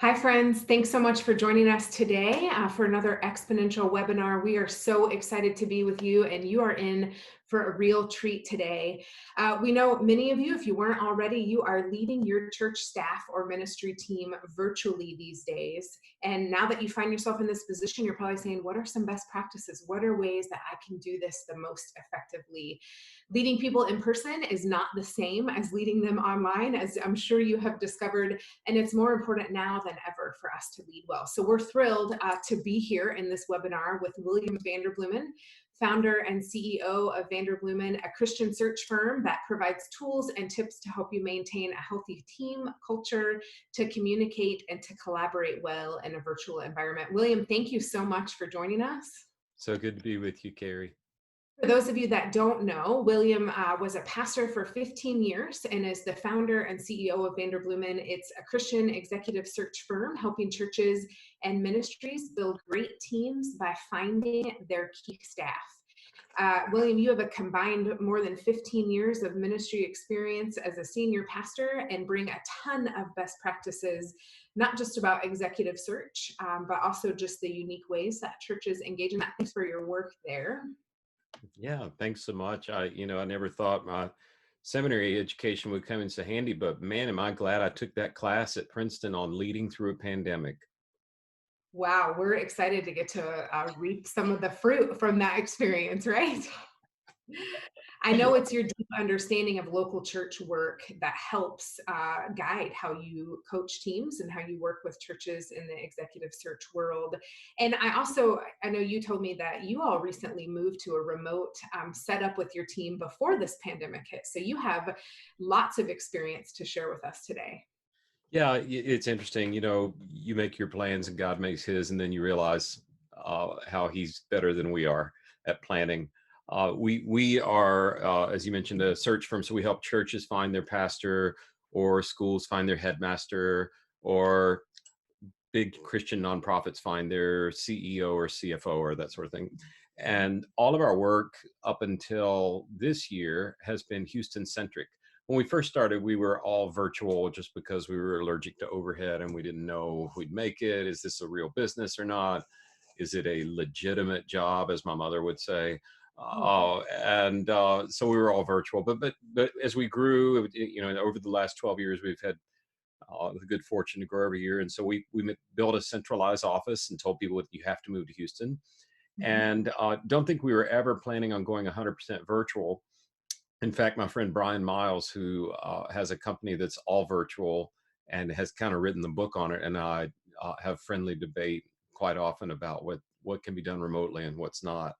Hi, friends. Thanks so much for joining us today for another exponential webinar. We are so excited to be with you, and you are in for a real treat today. We know many of you, if you weren't already, you are leading your church staff or ministry team virtually these days. And now that you find yourself in this position, you're probably saying, what are some best practices? What are ways that I can do this the most effectively? Leading people in person is not the same as leading them online, as I'm sure you have discovered, and it's more important now than ever for us to lead well. So we're thrilled to be here in this webinar with William Vanderbloemen, founder and CEO of Vanderbloemen, a Christian search firm that provides tools and tips to help you maintain a healthy team culture, to communicate and to collaborate well in a virtual environment. William, thank you so much for joining us. So good to be with you, Carrie. For those of you that don't know, William was a pastor for 15 years and is the founder and CEO of Vanderbloemen. It's a Christian executive search firm helping churches and ministries build great teams by finding their key staff. William, you have a combined more than 15 years of ministry experience as a senior pastor and bring a ton of best practices, not just about executive search, but also just the unique ways that churches engage in that. Thanks for your work there. Yeah, thanks so much. I never thought my seminary education would come in so handy, but man, am I glad I took that class at Princeton on leading through a pandemic. Wow, we're excited to get to reap some of the fruit from that experience, right? I know it's your deep understanding of local church work that helps guide how you coach teams and how you work with churches in the executive search world. And I know you told me that you all recently moved to a remote setup with your team before this pandemic hit. So you have lots of experience to share with us today. Yeah, it's interesting. You make your plans and God makes his, and then you realize how he's better than we are at planning. We are, as you mentioned, a search firm, so we help churches find their pastor, or schools find their headmaster, or big Christian nonprofits find their CEO or CFO or that sort of thing. And all of our work up until this year has been Houston centric. When we first started, we were all virtual just because we were allergic to overhead and we didn't know if we'd make it. Is this a real business or not? Is it a legitimate job, as my mother would say? So we were all virtual. But as we grew, over the last 12 years, we've had the good fortune to grow every year. And so we built a centralized office and told people that you have to move to Houston. Mhm. And don't think we were ever planning on going 100% virtual. In fact, my friend Brian Miles, who has a company that's all virtual and has kind of written the book on it, and I have friendly debate quite often about what can be done remotely and what's not.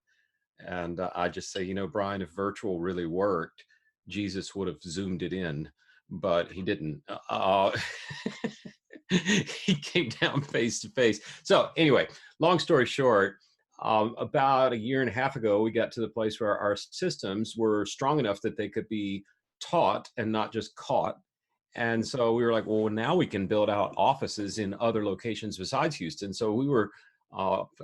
And I just say, Brian, if virtual really worked, Jesus would have zoomed it in, but he didn't. He came down face to face. So, anyway, long story short, about a year and a half ago, we got to the place where our systems were strong enough that they could be taught and not just caught. And so we were like, well, now we can build out offices in other locations besides Houston. So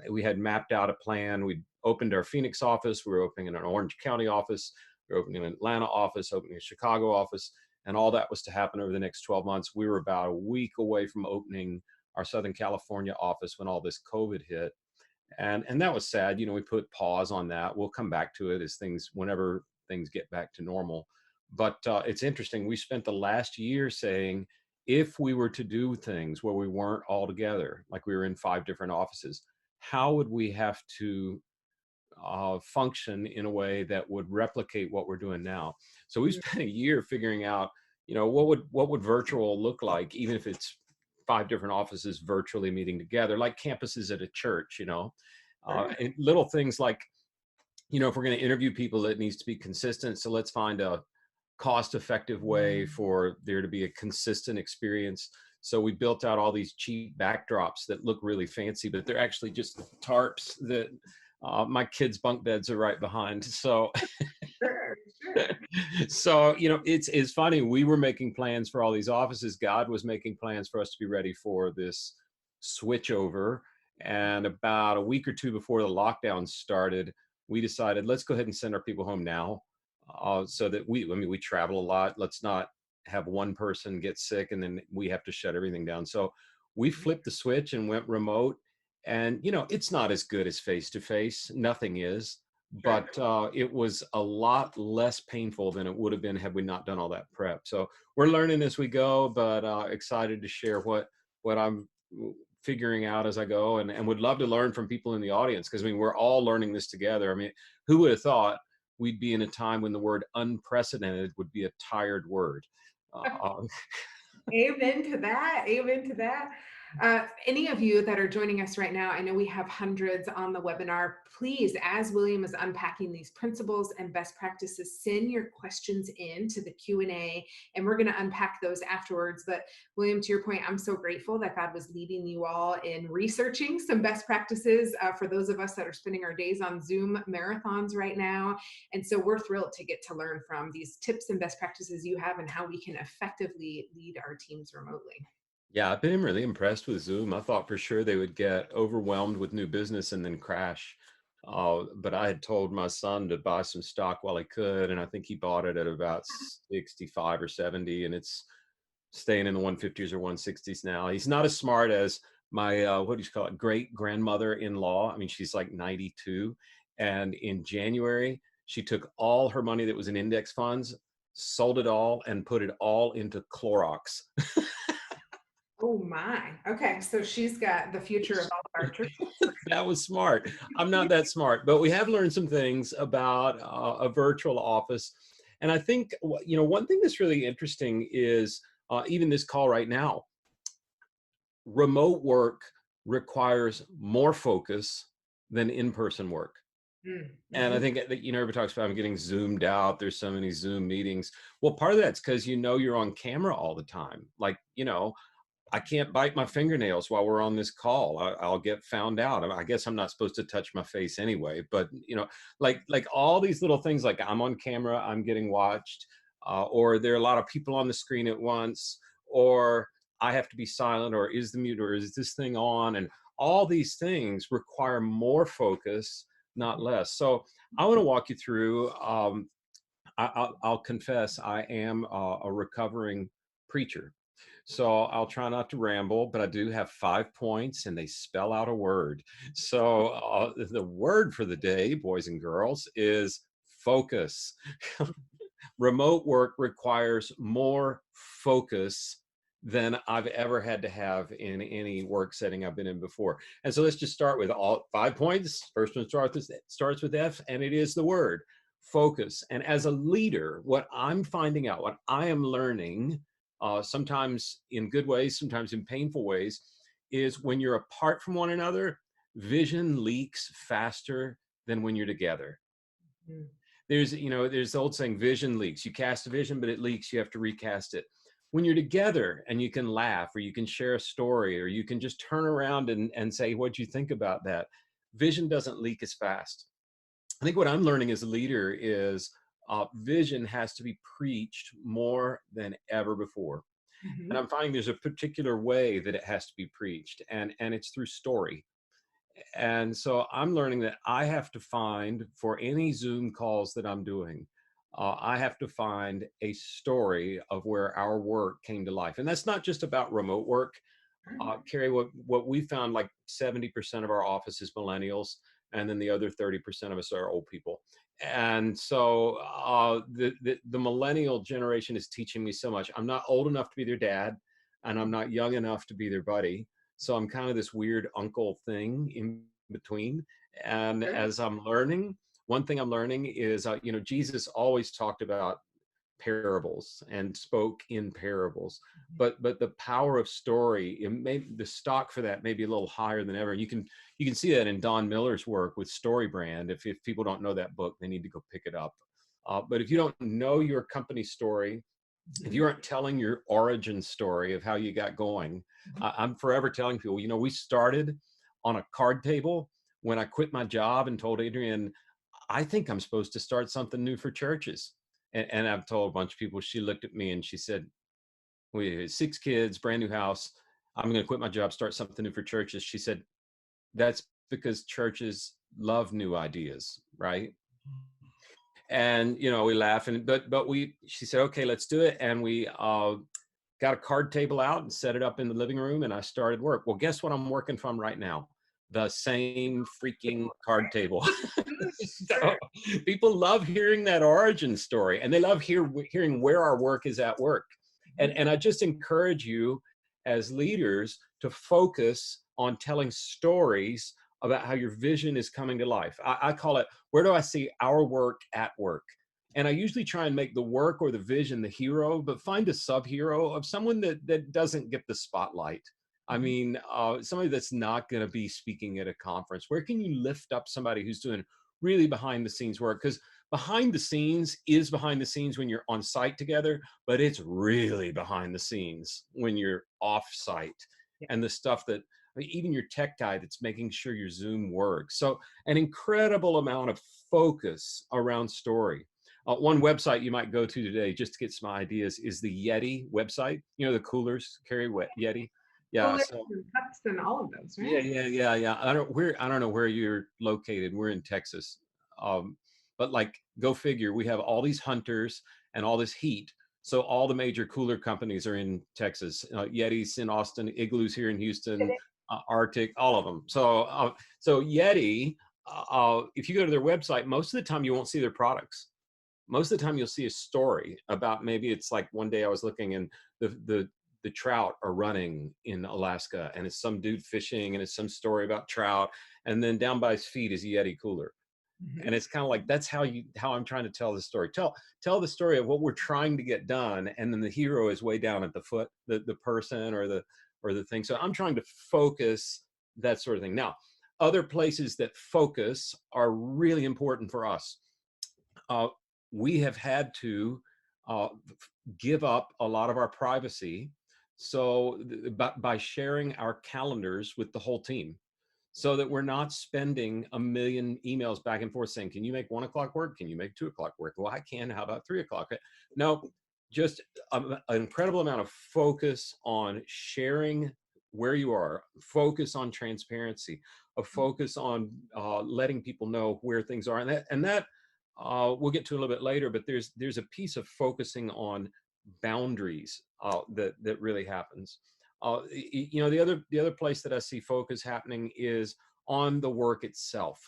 we had mapped out a plan. We opened our Phoenix office. We were opening an Orange County office. We were opening an Atlanta office, opening a Chicago office. And all that was to happen over the next 12 months. We were about a week away from opening our Southern California office when all this COVID hit. And that was sad. We put pause on that. We'll come back to it whenever things get back to normal. But it's interesting. We spent the last year saying, if we were to do things where we weren't all together, like we were in 5 different offices, how would we have to function in a way that would replicate what we're doing now? So we spent a year figuring out, what would virtual look like, even if it's 5 different offices virtually meeting together, like campuses at a church. Sure. And little things like, if we're going to interview people, it needs to be consistent. So let's find a cost-effective way for there to be a consistent experience. So we built out all these cheap backdrops that look really fancy, but they're actually just tarps that my kids' bunk beds are right behind. So, Sure, sure. it's funny. We were making plans for all these offices. God was making plans for us to be ready for this switch over. And about a week or two before the lockdown started, we decided, let's go ahead and send our people home now, so that we travel a lot. Let's not have one person get sick and then we have to shut everything down. So We flipped the switch and went remote. And, it's not as good as face to face. Nothing is. Sure. But it was a lot less painful than it would have been had we not done all that prep. So we're learning as we go, but excited to share what I'm figuring out as I go, and would love to learn from people in the audience, because I mean we're all learning this together. I mean, who would have thought we'd be in a time when the word unprecedented would be a tired word? Uh, Amen to that. Amen to that. Any of you that are joining us right now, I know we have hundreds on the webinar. Please, as William is unpacking these principles and best practices, send your questions in to the Q&A, and we're going to unpack those afterwards. But William, to your point, I'm so grateful that God was leading you all in researching some best practices for those of us that are spending our days on Zoom marathons right now. And so we're thrilled to get to learn from these tips and best practices you have and how we can effectively lead our teams remotely. yeah, I've been really impressed with Zoom. I thought for sure they would get overwhelmed with new business and then crash. But I had told my son to buy some stock while he could, and I think he bought it at about 65 or 70, and it's staying in the 150s or 160s now. He's not as smart as my what do you call it, great grandmother-in-law. I mean, she's like 92, and in January she took all her money that was in index funds, sold it all, and put it all into Clorox. Oh my. Okay. So she's got the future of all of our churches. That was smart. I'm not that smart, but we have learned some things about a virtual office. And I think, one thing that's really interesting is even this call right now, remote work requires more focus than in-person work. And I Mm-hmm. think that, everybody talks about I'm getting zoomed out. There's so many Zoom meetings. Well, part of that's because you're on camera all the time. Like, I can't bite my fingernails while we're on this call. I'll get found out. I guess I'm not supposed to touch my face anyway. But like all these little things, like I'm on camera, I'm getting watched, or there are a lot of people on the screen at once, or I have to be silent, or is the mute, or is this thing on? And all these things require more focus, not less. So I want to walk you through. I'll confess, I am a recovering preacher. So I'll try not to ramble, but I do have 5 points and they spell out a word. So the word for the day, boys and girls, is focus. Remote work requires more focus than I've ever had to have in any work setting I've been in before. And so let's just start with all 5 points. First one starts with F, and it is the word focus. And as a leader, what I'm finding out, what I am learning, sometimes in good ways, sometimes in painful ways, is when you're apart from one another, vision leaks faster than when you're together. There's the old saying, vision leaks. You cast a vision, but it leaks. You have to recast it. When you're together and you can laugh, or you can share a story, or you can just turn around and say, what'd you think about that? Vision doesn't leak as fast. I think what I'm learning as a leader is vision has to be preached more than ever before. And Mm-hmm. I'm finding there's a particular way that it has to be preached, and it's through story. And so I'm learning that I have to find, for any Zoom calls that I'm doing, I have to find a story of where our work came to life. And that's not just about remote work. Carrie, what we found, like 70% of our office is millennials, and then the other 30% of us are old people. And so the millennial generation is teaching me so much. I'm not old enough to be their dad, and I'm not young enough to be their buddy. So I'm kind of this weird uncle thing in between. And Sure. as I'm learning, one thing I'm learning is, Jesus always talked about parables and spoke in parables, but the power of story, the stock for that may be a little higher than ever. You can see that in Don Miller's work with Story Brand. If people don't know that book, they need to go pick it up. But if you don't know your company story, if Mhm. you aren't telling your origin story of how you got going, I'm forever telling people, we started on a card table when I quit my job and told Adrienne, I think I'm supposed to start something new for churches. And I've told a bunch of people. She looked at me and she said, we had 6 kids, brand new house. I'm going to quit my job, start something new for churches. She said, that's because churches love new ideas, right? And we laugh, and she said, okay, let's do it. And we got a card table out and set it up in the living room, and I started work. Well, guess what I'm working from right now? The same freaking card table. Sure. So people love hearing that origin story, and they love hearing where our work is at work. Mhm. And I just encourage you as leaders to focus on telling stories about how your vision is coming to life. I call it, where do I see our work at work? And I usually try and make the work or the vision the hero, but find a sub-hero of someone that doesn't get the spotlight. I Mhm. mean, somebody that's not going to be speaking at a conference. Where can you lift up somebody who's doing really behind the scenes work? Because behind the scenes is behind the scenes when you're on site together, but it's really behind the scenes when you're off site. Yeah. And the stuff that, I mean, even your tech guy that's making sure your Zoom works. So an incredible amount of focus around story. One website you might go to today just to get some ideas is the Yeti website. You know, the coolers carry Yeti. Yeah. Coolers So and cups and all of those, yeah, right? yeah. I don't know where you're located. We're in Texas. Um, but like, go figure, we have all these hunters and all this heat. So all the major cooler companies are in Texas. Yeti's in Austin, Igloos here in Houston, Arctic, all of them. So Yeti, if you go to their website, most of the time you won't see their products. Most of the time you'll see a story about, maybe it's like, one day I was looking and the trout are running in Alaska, and it's some dude fishing, and it's some story about trout, and then down by his feet is a Yeti cooler. And Mhm. it's kind of like, that's how I'm trying to tell the story. Tell the story of what we're trying to get done, and then the hero is way down at the foot, the person or the thing. So I'm trying to focus that sort of thing. Now, other places that focus are really important for us. uh, we have had to uh, give up a lot of our privacy. So by sharing our calendars with the whole team, so that we're not spending a million emails back and forth saying, can you make 1 o'clock work? Can you make 2 o'clock work? Well, I can. How about 3 o'clock? No, just an incredible amount of focus on sharing where you are, focus on transparency, a focus on letting people know where things are. And that we'll get to a little bit later, but there's a piece of focusing on boundaries that really happens. The other place that I see focus happening is on the work itself.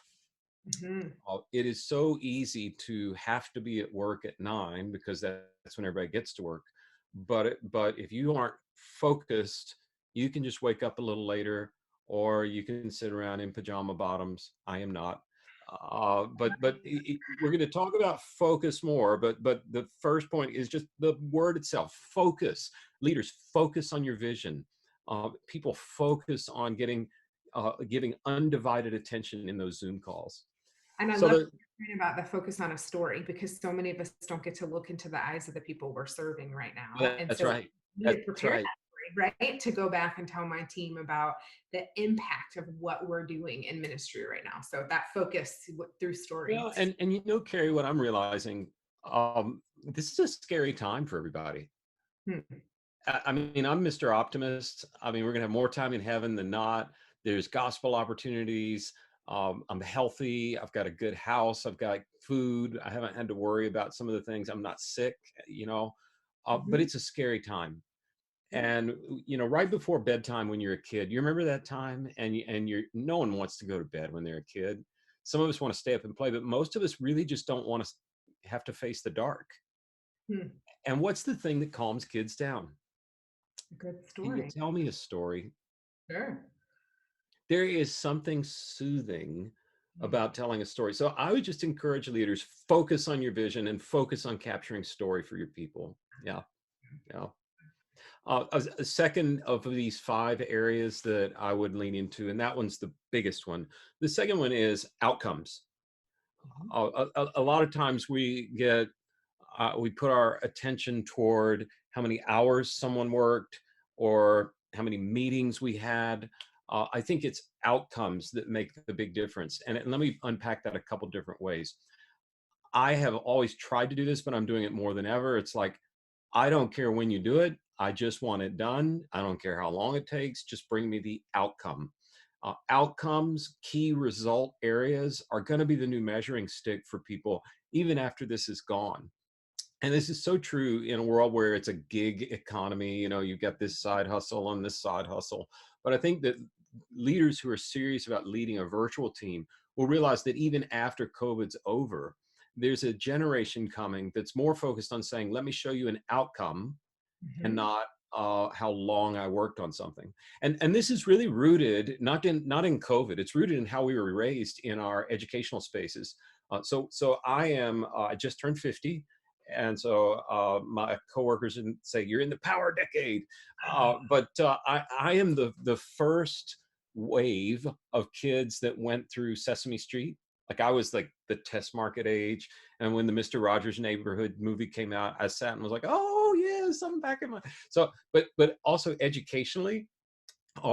Mhm. It is so easy to have to be at work at 9 because that's when everybody gets to work. But if you aren't focused, you can just wake up a little later, or you can sit around in pajama bottoms. I am not. But we're going to talk about focus more. But the first point is just the word itself. Focus. Leaders, focus on your vision. People focus on giving undivided attention in those Zoom calls. And I So love the hearing about the focus on a story, because so many of us don't get to look into the eyes of the people we're serving right now. And That's so right. we need to That's prepare right. that story, right? To go back and tell my team about the impact of what we're doing in ministry right now. So that focus through story. Well, and Carrie, what I'm realizing, this is a scary time for everybody. Hmm. I mean, I'm Mr. Optimist. I mean, we're gonna have more time in heaven than not. There's gospel opportunities. I'm healthy. I've got a good house. I've got food. I haven't had to worry about some of the things. I'm not sick, you know. But Mhm. it's a scary time. Yeah. And right before bedtime when you're a kid, you remember that time, and you're no one wants to go to bed when they're a kid. Some of us want to stay up and play, but most of us really just don't want to have to face the dark. Hmm. And what's the thing that calms kids down? Good Can you story. tell me a story? Sure. There is something soothing Hmm. about telling a story. So I would just encourage leaders, focus on your vision and focus on capturing story for your people. Yeah. Yeah. A second of these 5 areas that I would lean into, and that one's the biggest one. The second one is outcomes. Mhm. A lot of times we put our attention toward how many hours someone worked or how many meetings we had. I think it's outcomes that make the big difference. And let me unpack that a couple different ways. I have always tried to do this, but I'm doing it more than ever. It's like, I don't care when you do it. I just want it done. I don't care how long it takes. Just bring me the outcome. Outcomes, key result areas are going to be the new measuring stick for people, even after this is gone. And this is so true in a world where it's a gig economy. You've got this side hustle and this side hustle. But I think that leaders who are serious about leading a virtual team will realize that even after COVID's over, there's a generation coming that's more focused on saying, let me show you an outcome and Mhm. not how long I worked on something. And this is really rooted not in COVID. It's rooted in how we were raised in our educational spaces. So I just turned 50, and so my coworkers didn't say you're in the power decade, but I am the first wave of kids that went through Sesame Street. Like I was like the test market age, and when the Mr. Rogers Neighborhood movie came out, I sat and was like, "Oh yes, I'm back in my." So, but also educationally,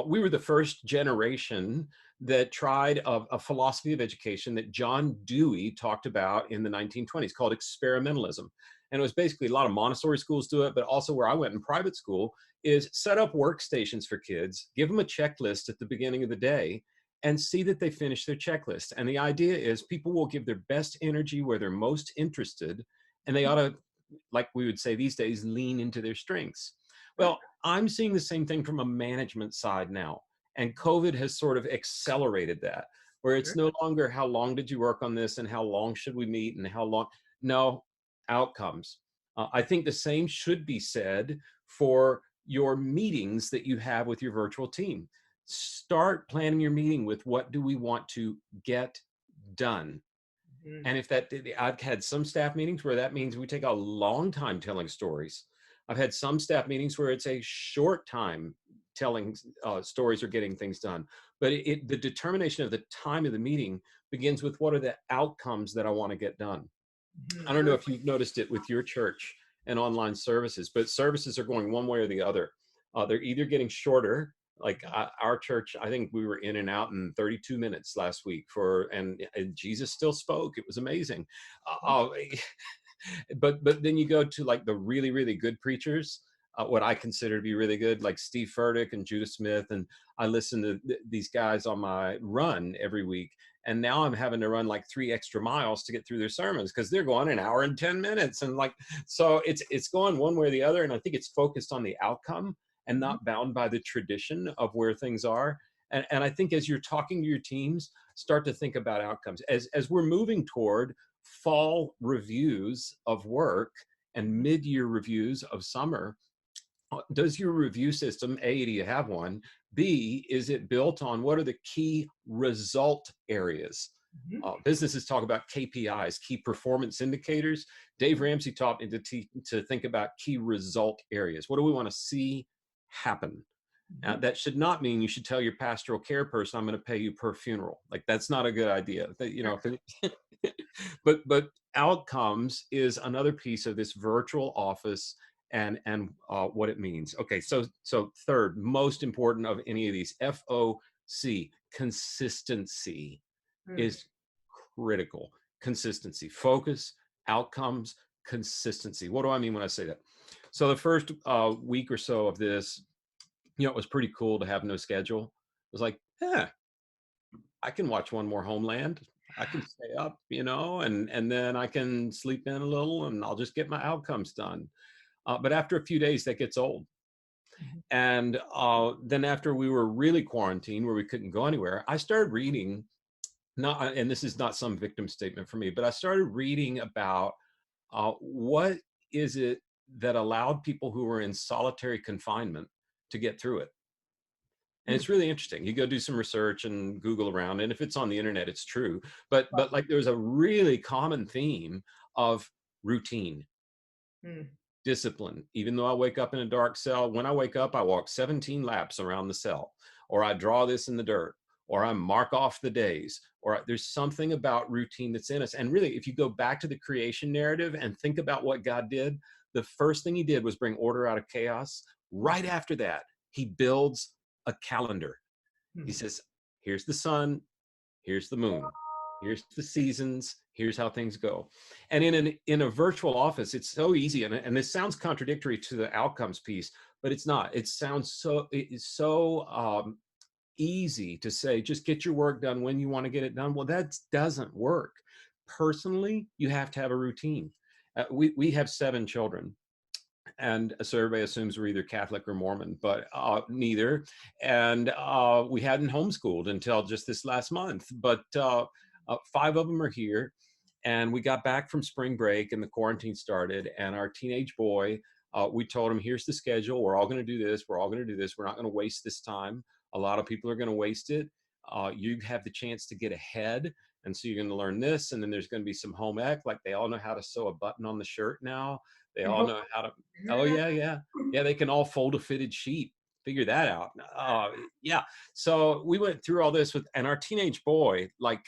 we were the first generation that tried a philosophy of education that John Dewey talked about in the 1920s called experimentalism. And it was basically a lot of Montessori schools do it, but also where I went in private school is set up workstations for kids, give them a checklist at the beginning of the day, and see that they finish their checklist. And the idea is people will give their best energy where they're most interested, and they ought to, like we would say these days, lean into their strengths. Right. Well, I'm seeing the same thing from a management side now. And COVID has sort of accelerated that, where it's Sure. no longer how long did you work on this and how long should we meet and how long. No, outcomes. I think the same should be said for your meetings that you have with your virtual team. Start planning your meeting with what do we want to get done. Mhm. And if that, I've had some staff meetings where that means we take a long time telling stories. I've had some staff meetings where it's a short time telling stories or getting things done. But the determination of the time of the meeting begins with what are the outcomes that I want to get done. I Mhm. don't know if you've noticed it with your church and online services, but services are going one way or the other. They're either getting shorter, like our church. I think we were in and out in 32 minutes last week and Jesus still spoke. It was amazing. But then you go to like the really really good preachers, what I consider to be really good, like Steve Furtick and Judah Smith, and I listen to these guys on my run every week. And now I'm having to run like 3 extra miles to get through their sermons because they're going an hour and 10 minutes, and like so it's going one way or the other. And I think it's focused on the outcome and Mhm. not bound by the tradition of where things are. And I think as you're talking to your teams, start to think about outcomes as we're moving toward fall reviews of work and mid-year reviews of summer. Does your review system, A, do you have one? B, is it built on what are the key result areas? Mhm. Businesses talk about KPIs, key performance indicators. Dave Ramsey taught me to think about key result areas. What do we want to see happen? Mhm. That should not mean you should tell your pastoral care person, I'm going to pay you per funeral. Like that's not a good idea. But outcomes is another piece of this virtual office and what it means. Okay, so third most important of any of these, FOC, consistency Mm. is critical. Consistency, focus, outcomes, consistency. What do I mean when I say that? So the first week or so of this, it was pretty cool to have no schedule. It was like, yeah, I can watch one more Homeland. I can stay up, and then I can sleep in a little, and I'll just get my outcomes done. But after a few days, that gets old. Mhm. And then after we were really quarantined, where we couldn't go anywhere, I started reading. Not, and this is not some victim statement for me, but I started reading about what is it that allowed people who were in solitary confinement to get through it. And Mm. it's really interesting. You go do some research and Google around, and if it's on the internet, it's true. But like there's a really common theme of routine, Mm. discipline. Even though I wake up in a dark cell, when I wake up, I walk 17 laps around the cell, or I draw this in the dirt, or I mark off the days, there's something about routine that's in us. And really, if you go back to the creation narrative and think about what God did, the first thing he did was bring order out of chaos. Right after that, he builds a calendar. He Mm. says, here's the sun, here's the moon, here's the seasons, here's how things go. And in a virtual office, it's so easy, and this sounds contradictory to the outcomes piece, but it's not. It's so easy to say just get your work done when you want to get it done. Well, that doesn't work. Personally, you have to have a routine. We have 7 children, and so everybody assumes we're either Catholic or Mormon, but neither. And we hadn't homeschooled until just this last month, but 5 of them are here. And we got back from spring break and the quarantine started, and our teenage boy, we told him, here's the schedule. We're all going to do this. We're all going to do this. We're not going to waste this time. A lot of people are going to waste it. You have the chance to get ahead. And so you're going to learn this. And then there's going to be some home ec. Like, they all know how to sew a button on the shirt now. They I all hope. know how to. Oh yeah, yeah, yeah. They can all fold a fitted sheet. Figure that out. Yeah. So we went through all this with, and our teenage boy like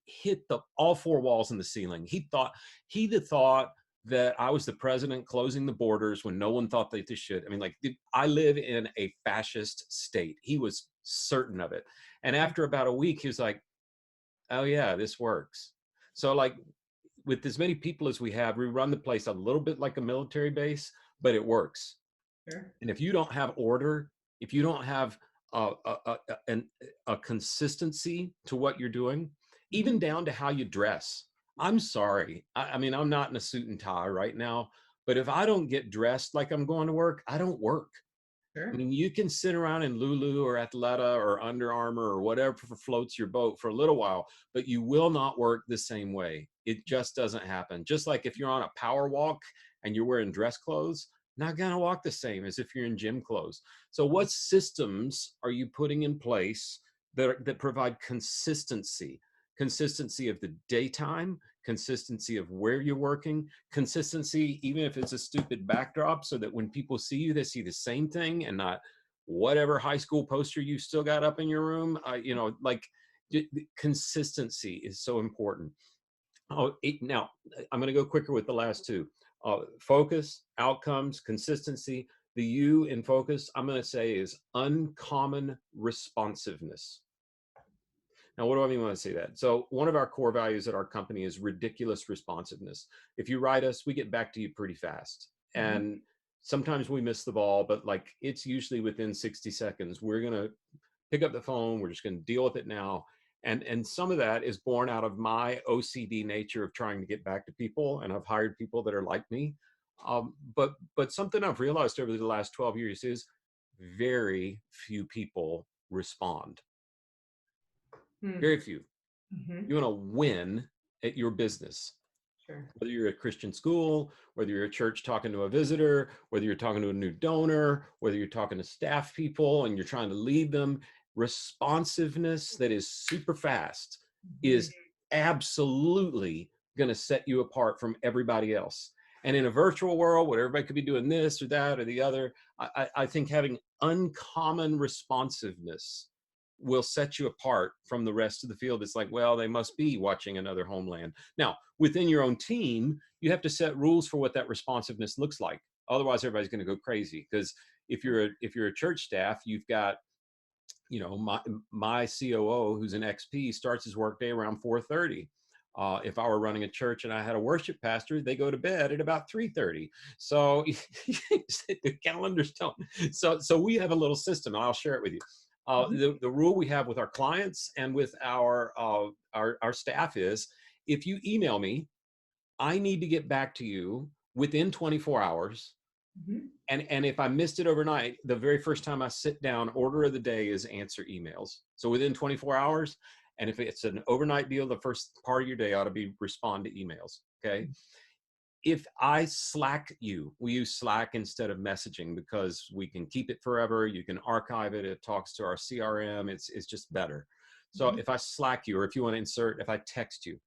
hit the all 4 walls in the ceiling. He'd have thought that I was the president closing the borders when no one thought that they should. I mean, like, I live in a fascist state. He was certain of it. And after about a week, he was like, "Oh yeah, this works." So like, with as many people as we have, we run the place a little bit like a military base, but it works. Sure. And if you don't have order, if you don't have an, a consistency to what you're doing, even Mhm. down to how you dress. I'm sorry. I mean, I'm not in a suit and tie right now, but if I don't get dressed like I'm going to work, I don't work. I Sure. mean, you can sit around in Lulu or Athleta or Under Armour or whatever floats your boat for a little while, but you will not work the same way. It just doesn't happen. Just like if you're on a power walk and you're wearing dress clothes, not going to walk the same as if you're in gym clothes. So what systems are you putting in place that provide consistency? Consistency of the daytime, consistency of where you're working, consistency, even if it's a stupid backdrop, so that when people see you, they see the same thing and not whatever high school poster you still got up in your room. Like, consistency is so important. Now I'm going to go quicker with the last two. Focus, outcomes, consistency. The U in focus, I'm going to say, is uncommon responsiveness. Now, what do I mean when I say that? So one of our core values at our company is ridiculous responsiveness. If you write us, we get back to you pretty fast. Mhm. And sometimes we miss the ball, but like, it's usually within 60 seconds. We're going to pick up the phone. We're just going to deal with it now. And some of that is born out of my OCD nature of trying to get back to people. And I've hired people that are like me. But something I've realized over the last 12 years is very few people respond. Hmm. Very few. Mhm. You want to win at your business, Sure. whether you're a Christian school, whether you're a church talking to a visitor, whether you're talking to a new donor, whether you're talking to staff people and you're trying to lead them. Responsiveness that is super fast Mhm. is absolutely going to set you apart from everybody else. And in a virtual world where everybody could be doing this or that or the other, I think having uncommon responsiveness will set you apart from the rest of the field. It's like, well, they must be watching another homeland. Now, within your own team, you have to set rules for what that responsiveness looks like. Otherwise, everybody's going to go crazy. Because if you're a church staff, you've got, my COO, who's an XP, starts his workday around 4:30. If I were running a church and I had a worship pastor, they go to bed at about 3:30. So the calendars don't. So we have a little system, and I'll share it with you. Mhm. The rule we have with our clients and with our staff is, if you email me, I need to get back to you within 24 hours. Mhm. And if I missed it overnight, the very first time I sit down, order of the day is answer emails. So within 24 hours. And if it's an overnight deal, the first part of your day ought to be respond to emails. Okay. If I Slack you, we use Slack instead of messaging because we can keep it forever. You can archive it. It talks to our CRM. It's just better. So Mhm. if I Slack you, or if you want to insert, if I text you,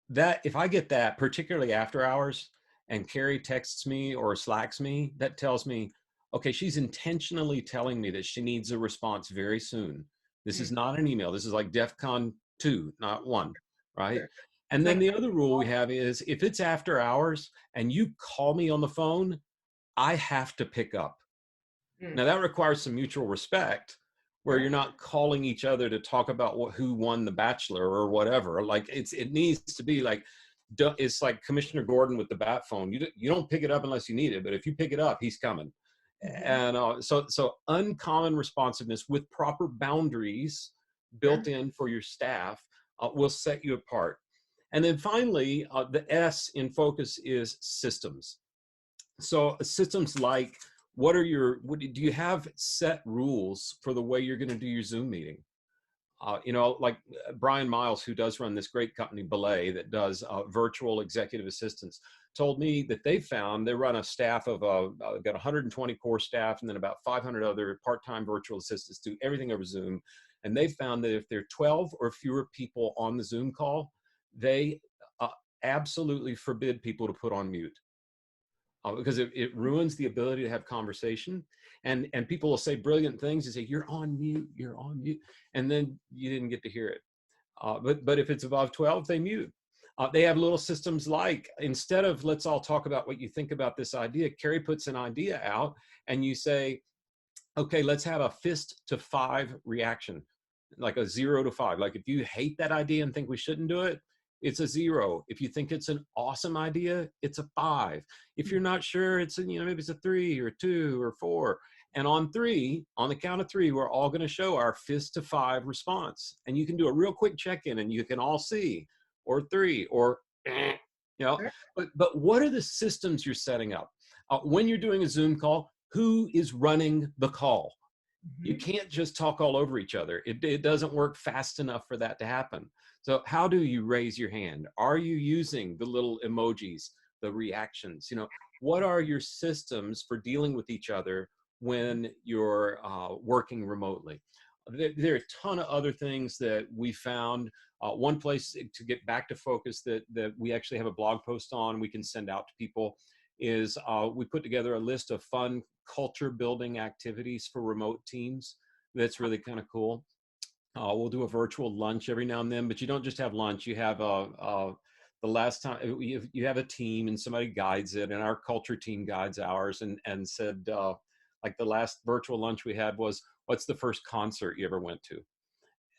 that if I get that, particularly after hours, and Carrie texts me or Slacks me, that tells me, okay, she's intentionally telling me that she needs a response very soon. This is Mm. not an email. This is like DEFCON 2, not 1, right? Sure. It's And then like. the other rule we have is, if it's after hours and you call me on the phone, I have to pick up. Mm. Now that requires some mutual respect, where you're Sure. not calling each other to talk about who won the Bachelor or whatever. Like, it needs to be like, it's like Commissioner Gordon with the bat phone. You don't pick it up unless you need it, but if you pick it up, he's coming. Mhm. And so uncommon responsiveness with proper boundaries built Sure. in for your staff will set you apart. And then finally, the S in focus is systems. So systems like, do you have set rules for the way you're going to do your Zoom meeting? Like Brian Miles, who does run this great company, Belay, that does virtual executive assistants, told me that they found they run a staff of got 120 core staff and then about 500 other part-time virtual assistants do everything over Zoom. And they found that if there are 12 or fewer people on the Zoom call, they absolutely forbid people to put on mute. Because it ruins the ability to have conversation, and people will say brilliant things and say you're on mute, and then you didn't get to hear it. But if it's above 12, they mute. They have little systems like, instead of let's all talk about what you think about this idea, Carrie puts an idea out and you say, okay, let's have a fist to 5 reaction, like a 0 to 5. Like if you hate that idea and think we shouldn't do it, it's a 0. If you think it's an awesome idea, it's a 5. If you're not sure, it's maybe it's a 3 or 2 or 4. And on 3, on the count of 3, we're all going to show our fist to 5 response. And you can do a real quick check-in and you can all see, or 3, or you know. Sure. But what are the systems you're setting up? When you're doing a Zoom call, who is running the call? You Mhm. can't just talk all over each other. It doesn't work fast enough for that to happen. So how do you raise your hand? Are you using the little emojis, the reactions? What are your systems for dealing with each other when you're working remotely? There are a ton of other things that we found. One place to get back to focus that we actually have a blog post on, we can send out to people, is we put together a list of fun culture building activities for remote teams. That's really kind of cool. We'll do a virtual lunch every now and then, but you don't just have lunch. You have the last time you have a team and somebody guides it, and our culture team guides ours, and said like the last virtual lunch we had was, what's the first concert you ever went to?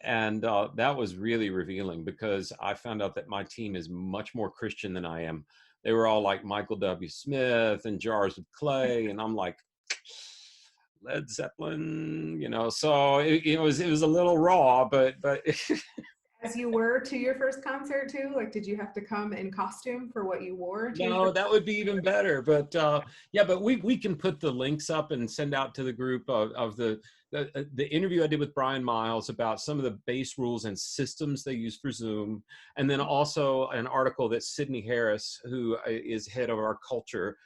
And that was really revealing, because I found out that my team is much more Christian than I am. They were all like Michael W. Smith and Jars of Clay, and I'm like Led Zeppelin, So it was a little raw, but As you were to your first concert too, like did you have to come in costume for what you wore to your no, first? that would be even better. But yeah, but we can put the links up and send out to the group of the interview I did with Brian Miles about some of the base rules and systems they use for Zoom, and then also an article that Sydney Harris, who is head of our culture,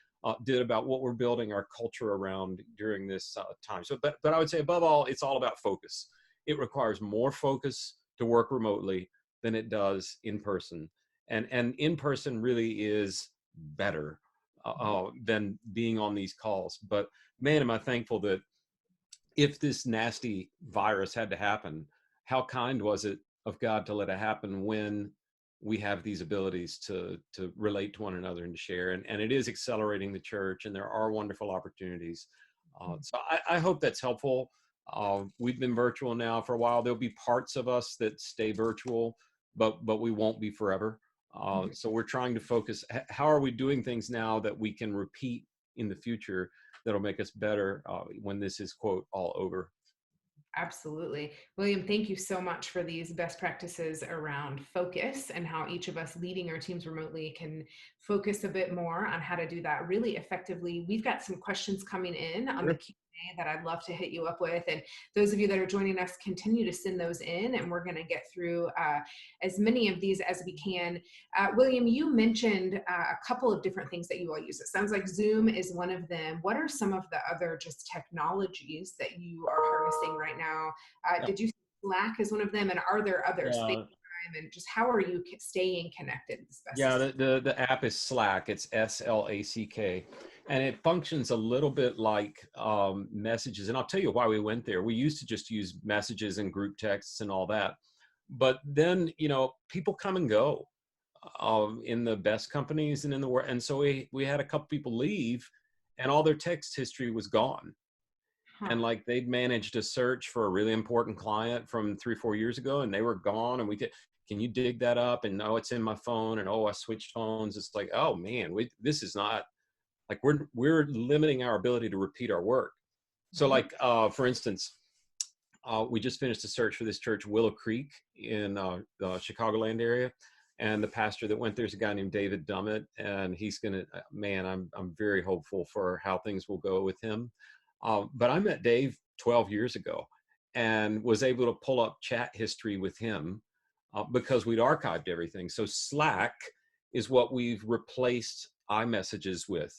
did about what we're building our culture around during this time. So, but I would say above all, it's all about focus. It requires more focus to work remotely than it does in person, and in person really is better than being on these calls. But man, am I thankful that if this nasty virus had to happen, how kind was it of God to let it happen when we have these abilities to relate to one another and to share, and it is accelerating the church, and there are wonderful opportunities. So I hope that's helpful. We've been virtual now for a while. There'll be parts of us that stay virtual, but we won't be forever. So we're trying to focus. How are we doing things now that we can repeat in the future that'll make us better when this is, quote, all over? Absolutely. William, thank you so much for these best practices around focus and how each of us leading our teams remotely can focus a bit more on how to do that really effectively. We've got some questions coming in on the Sure. Q&A that I'd love to hit you up with. And those of you that are joining us, continue to send those in, and we're going to get through as many of these as we can. William, you mentioned a couple of different things that you all use. It sounds like Zoom is one of them. What are some of the other just technologies that you are harnessing right now? Yeah. Did you say Slack is one of them, and are there others? Yeah. And just how are you staying connected as best Yeah, as you the app is Slack. It's Slack, and it functions a little bit like messages. And I'll tell you why we went there. We used to just use messages and group texts and all that, but then people come and go in the best companies and in the world. And so we had a couple people leave, and all their text history was gone. Huh. And like they'd managed a search for a really important client from 3 or 4 years ago, and they were gone. And can you dig that up? And no, it's in my phone. And oh, I switched phones. It's like, oh man, this is not like we're limiting our ability to repeat our work. So Mhm. like for instance, we just finished a search for this church, Willow Creek, in the Chicagoland area. and the pastor that went there is a guy named David Dummett, and he's gonna, man, I'm very hopeful for how things will go with him. But I met Dave 12 years ago and was able to pull up chat history with him because we'd archived everything. So Slack is what we've replaced iMessages with.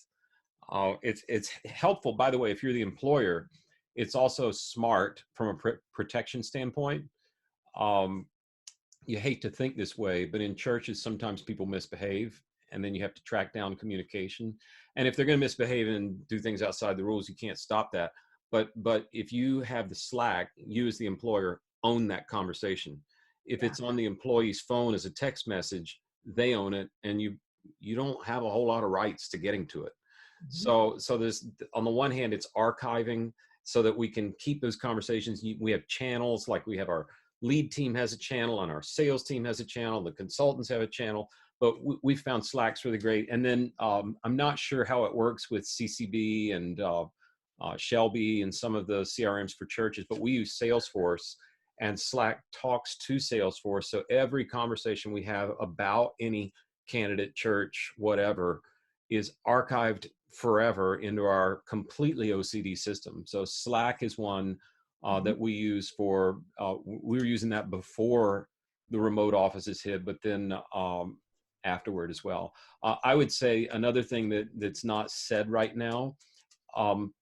It's helpful, by the way, if you're the employer. It's also smart from a protection standpoint. Um, you hate to think this way, but in churches, sometimes people misbehave, and then you have to track down communication. And if they're going to misbehave and do things outside the rules, you can't stop that. But if you have the Slack, you as the employer own that conversation. If Yeah. it's on the employee's phone as a text message, they own it, and you don't have a whole lot of rights to getting to it. Mhm. So there's, on the one hand, it's archiving so that we can keep those conversations. We have channels, like we have our lead team has a channel and our sales team has a channel, the consultants have a channel, but we found Slack's really great. And then I'm not sure how it works with CCB and Shelby and some of the CRMs for churches, but we use Salesforce, and Slack talks to Salesforce. So every conversation we have about any candidate, church, whatever, is archived forever into our completely OCD system. So Slack is one Mhm. that we use for, we were using that before the remote offices hit, but then afterward as well. I would say another thing that's not said right now, um,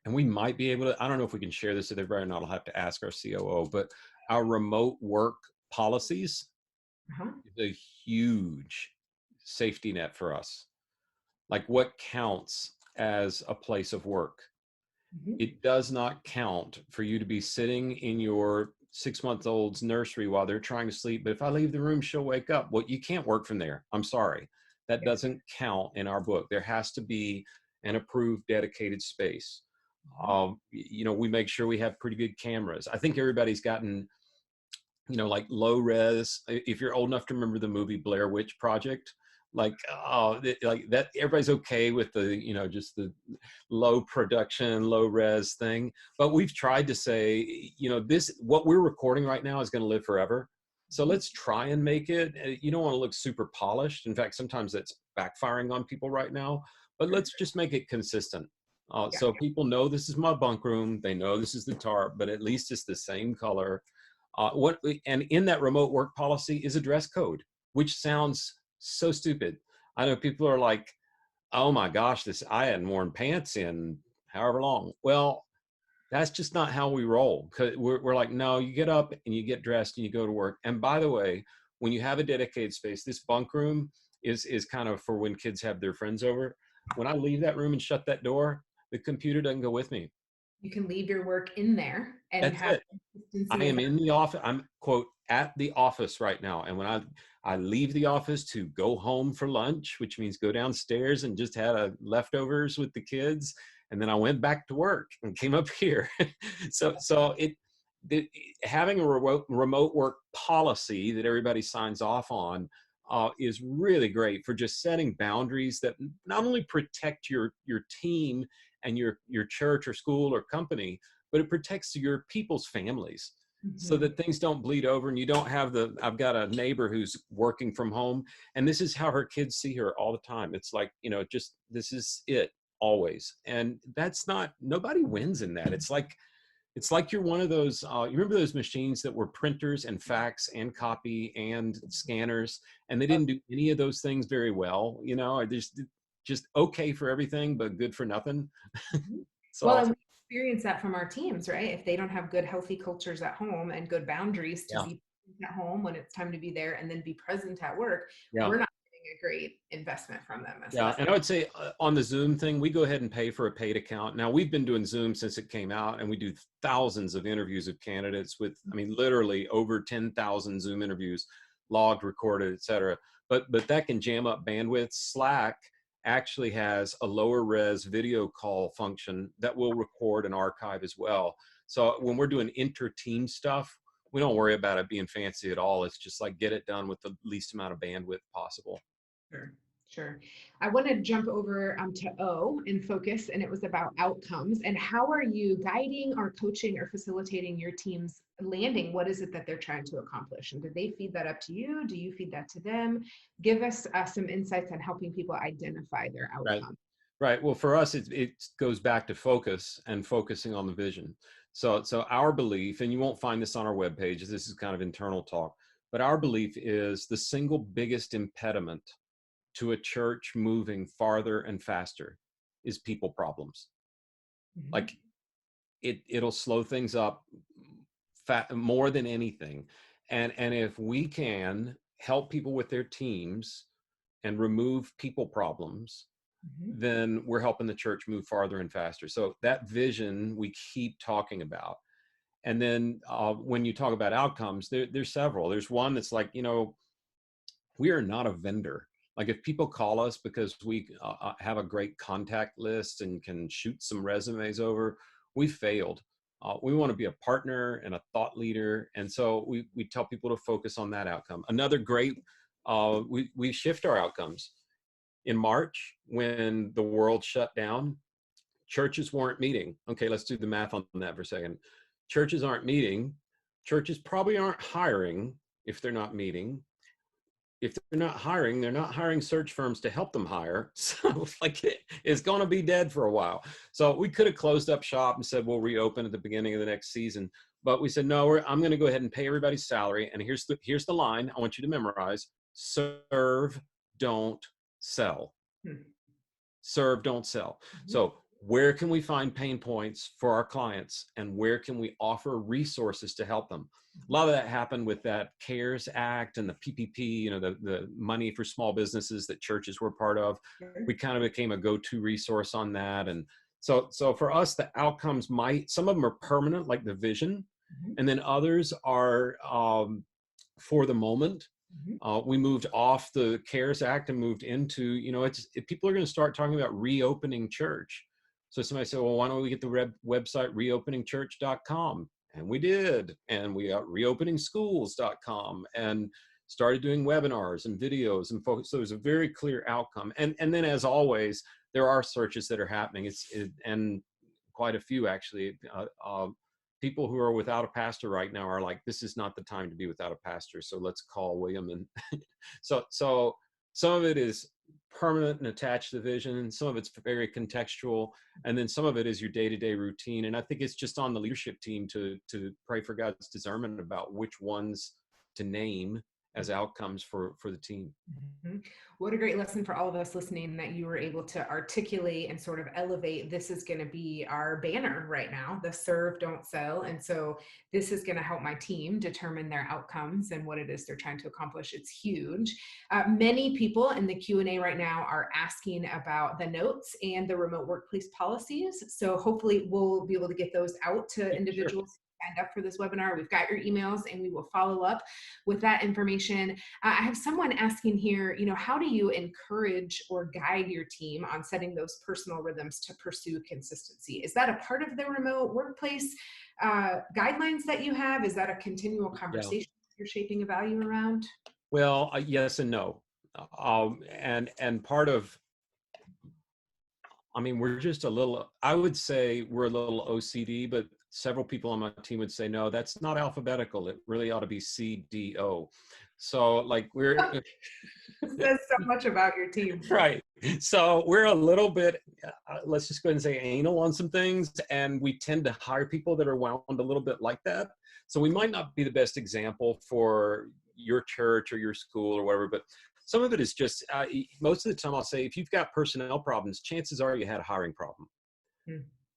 and we might be able to, I don't know if we can share this with everybody or not, I'll have to ask our COO, but our remote work policies Uh-huh. is a huge safety net for us. Like, what counts as a place of work? Mhm. It does not count for you to be sitting in your 6-month-old's nursery while they're trying to sleep. But if I leave the room, she'll wake up. Well, you can't work from there. I'm sorry. That Yeah. doesn't count in our book. There has to be an approved dedicated space. Mhm. We make sure we have pretty good cameras. I think everybody's gotten, like low res. If you're old enough to remember the movie Blair Witch Project, like that, everybody's okay with the, just the low production, low res thing. But we've tried to say, what we're recording right now is going to live forever. So Mhm. let's try and make it. You don't want to look super polished. In fact, sometimes that's backfiring on people right now. But Sure. let's just make it consistent. Yeah. So people know this is my bunk room. They know this is the tarp, but at least it's the same color. And in that remote work policy is a dress code, which sounds so stupid. I know people are like, "Oh my gosh, this I hadn't worn pants in however long." Well, that's just not how we roll. 'Cause we're like, no, you get up and you get dressed and you go to work. And by the way, when you have a dedicated space, this bunk room is kind of for when kids have their friends over. When I leave that room and shut that door, the computer doesn't go with me. You can leave your work in there and That's have it. I consistency am and in the office. I'm, quote, at the office right now. And when I leave the office to go home for lunch, which means go downstairs and just had a leftovers with the kids, and then I went back to work and came up here. So the, having a remote work policy that everybody signs off on is really great for just setting boundaries that not only protect your team and your church or school or company, but it protects your people's families so Mhm. that things don't bleed over, and you don't have I've got a neighbor who's working from home, and this is how her kids see her all the time. It's like, just this is it always. And that's not, nobody wins in that. It's like you're one of those, you remember those machines that were printers and fax and copy and scanners, and they didn't do any of those things very well, or just okay for everything, but good for nothing. Mhm. Well, So and we experience that from our teams, right? If they don't have good, healthy cultures at home and good boundaries to yeah. be present at home when it's time to be there and then be present at work, Yeah. we're not getting a great investment from them as Yeah, as and I would say on the Zoom thing, we go ahead and pay for a paid account. Now, we've been doing Zoom since it came out, and we do thousands of interviews of candidates with, I mean, literally over 10,000 Zoom interviews, logged, recorded, et cetera. But that can jam up bandwidth. Slack actually has a lower res video call function that will record and archive as well. So when we're doing inter-team stuff, we don't worry about it being fancy at all. It's just like get it done with the least amount of bandwidth possible. Sure. Sure. I want to jump over to O in focus, and it was about outcomes. And how are you guiding or coaching or facilitating your teams landing? What is it that they're trying to accomplish? And do they feed that up to you? Do you feed that to them? Give us some insights on helping people identify their Right. outcome. Right. Well, for us, it goes back to focus and focusing on the vision. So our belief, and you won't find this on our webpage, this is kind of internal talk, but our belief is the single biggest impediment to a church moving farther and faster is people problems. Mhm. Like it'll slow things up more than anything. And if we can help people with their teams and remove people problems, Mhm. then we're helping the church move farther and faster. So that vision we keep talking about. And then when you talk about outcomes, there's several. There's one that's like, we are not a vendor. Like if people call us because we have a great contact list and can shoot some resumes over, we failed. We want to be a partner and a thought leader. And so we tell people to focus on that outcome. Another great, we shift our outcomes. In March, when the world shut down, churches weren't meeting. Okay, let's do the math on that for a second. Churches aren't meeting. Churches probably aren't hiring if they're not meeting. If they're not hiring, they're not hiring search firms to help them hire. So like it's going to be dead for a while. So we could have closed up shop and said we'll reopen at the beginning of the next season. But we said no. I'm going to go ahead and pay everybody's salary. And here's the line I want you to memorize: serve, don't sell. Hmm. Serve, don't sell. Mhm. So where can we find pain points for our clients and where can we offer resources to help them? A lot of that happened with that CARES Act and the PPP, the money for small businesses that churches were part of. Sure. We kind of became a go-to resource on that. And so for us, the outcomes some of them are permanent, like the vision, Mhm. and then others are for the moment. Mhm. We moved off the CARES Act and moved into, people are going to start talking about reopening church. So somebody said, well, why don't we get the website reopeningchurch.com? And we did. And we got reopeningschools.com and started doing webinars and videos and focus. So there's a very clear outcome. And then as always, there are searches that are happening. And quite a few actually. People who are without a pastor right now are like, this is not the time to be without a pastor. So let's call William. And so some of it is permanent and attached to the vision, and some of it's very contextual, and then some of it is your day-to-day routine. And I think it's just on the leadership team to pray for God's discernment about which ones to name as outcomes for the team. Mhm. What a great lesson for all of us listening that you were able to articulate and sort of elevate. This is going to be our banner right now, the serve, don't sell. And so this is going to help my team determine their outcomes and what it is they're trying to accomplish. It's huge. Many people in the Q&A right now are asking about the notes and the remote workplace policies. So hopefully we'll be able to get those out to Yeah, sure. individuals who signed up for this webinar. We've got your emails and we will follow up with that information. I have someone asking here, how do you encourage or guide your team on setting those personal rhythms to pursue consistency? Is that a part of the remote workplace guidelines that you have? Is that a continual Yeah. conversation you're shaping a value around? Well, yes and no. And part of, I mean, we're just a little, I would say we're a little OCD, but several people on my team would say, no, that's not alphabetical. It really ought to be CDO. So like It says so much about your team. right. So we're a little bit, let's just go ahead and say anal on some things. And we tend to hire people that are wound a little bit like that. So we might not be the best example for your church or your school or whatever, but some of it is just, most of the time I'll say, if you've got personnel problems, chances are you had a hiring problem. Hmm.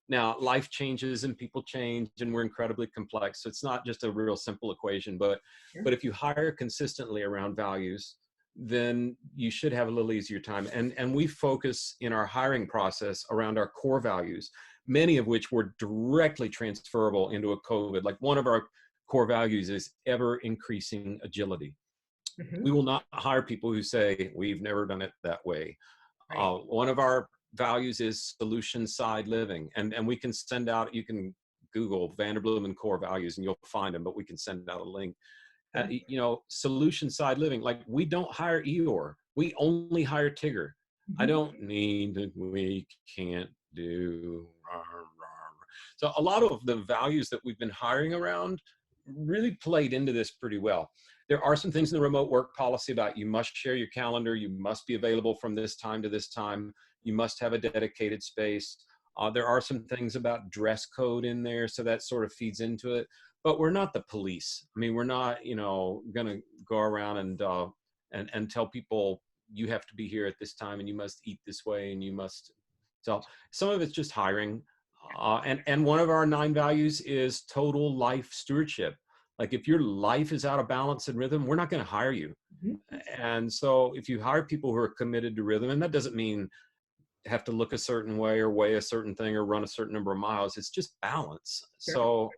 Now, life changes and people change and we're incredibly complex. So it's not just a real simple equation, but Sure. if you hire consistently around values, then you should have a little easier time. And we focus in our hiring process around our core values, many of which were directly transferable into a COVID. Like one of our core values is ever increasing agility. We Mhm. will not hire people who say, we've never done it that way. Right. One of our values is solution side living. And we can send out, you can Google Vanderbloemen core values and you'll find them, but we can send out a link. Sure. solution side living. Like, we don't hire Eeyore, we only hire Tigger. I Mhm. don't need that. We can't do. So a lot of the values that we've been hiring around really played into this pretty well. There are some things in the remote work policy about you must share your calendar, you must be available from this time to this time, you must have a dedicated space. There are some things about dress code in there, so that sort of feeds into it. But we're not the police. I mean, we're not, going to go around and tell people you have to be here at this time and you must eat this way and you must. So some of it's just hiring. And one of our 9 values is total life stewardship. Like, if your life is out of balance and rhythm, we're not going to hire you. Mhm. And so if you hire people who are committed to rhythm, and that doesn't mean have to look a certain way or weigh a certain thing or run a certain number of miles, it's just balance. Sure. So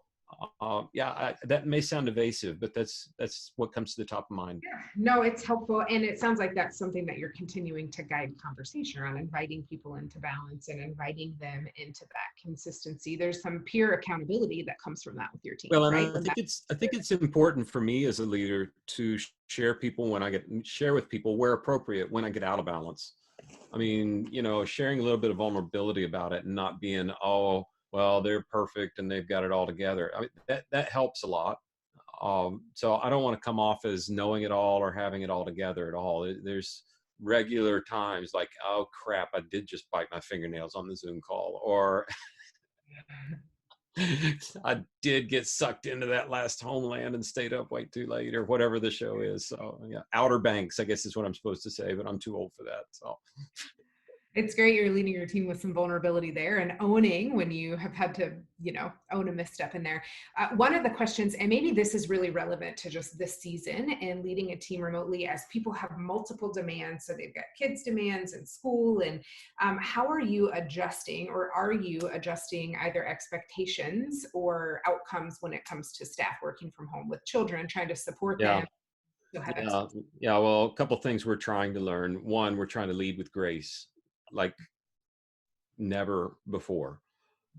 yeah, that may sound evasive, but that's what comes to the top of mind. Yeah. No, it's helpful. And it sounds like that's something that you're continuing to guide conversation around, inviting people into balance and inviting them into that consistency. There's some peer accountability that comes from that with your team, Well, and right? I think it's important for me as a leader to share with people where appropriate when I get out of balance. I mean, sharing a little bit of vulnerability about it and not being, oh, well, they're perfect and they've got it all together. I mean, that helps a lot. So I don't want to come off as knowing it all or having it all together at all. There's regular times like, oh crap, I did just bite my fingernails on the Zoom call, or I did get sucked into that last Homeland and stayed up way too late, or whatever the show is. So yeah, Outer Banks, I guess is what I'm supposed to say, but I'm too old for that. So It's great you're leading your team with some vulnerability there and owning when you have had to, own a misstep in there. One of the questions, and maybe this is really relevant to just this season and leading a team remotely as people have multiple demands. So they've got kids' demands and school. And how are you adjusting, or are you adjusting either expectations or outcomes when it comes to staff working from home with children, trying to support yeah, them? Still have yeah, yeah. Well, a couple things we're trying to learn. One, we're trying to lead with grace, like never before.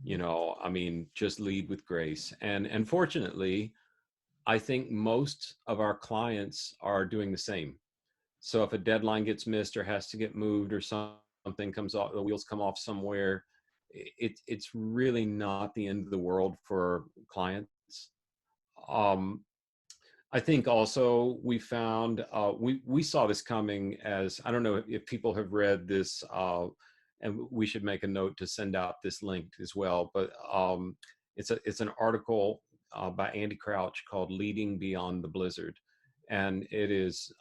I mean, just lead with grace. And fortunately, I think most of our clients are doing the same. So if a deadline gets missed or has to get moved or something comes off, the wheels come off somewhere, it's really not the end of the world for clients. Um, I think also we found we saw this coming. As I don't know if people have read this, and we should make a note to send out this link as well. But it's an article by Andy Crouch called "Leading Beyond the Blizzard," and it is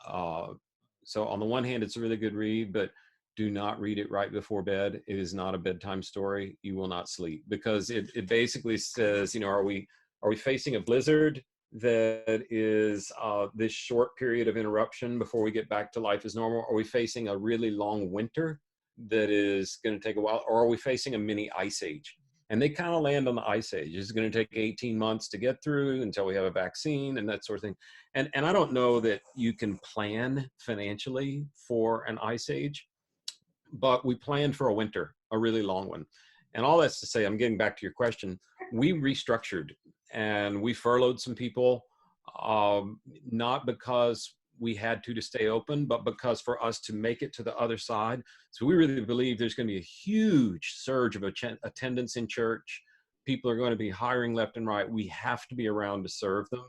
so on the one hand it's a really good read, but do not read it right before bed. It is not a bedtime story. You will not sleep, because it basically says, are we facing a blizzard that is this short period of interruption before we get back to life as normal? Are we facing a really long winter that is going to take a while? Or are we facing a mini ice age? And they kind of land on the ice age. It's going to take 18 months to get through until we have a vaccine and that sort of thing. And I don't know that you can plan financially for an ice age, but we planned for a winter, a really long one. And all that's to say, I'm getting back to your question. We restructured and we furloughed some people, not because we had to stay open, but because for us to make it to the other side. So we really believe there's going to be a huge surge of attendance in church. People are going to be hiring left and right. We have to be around to serve them.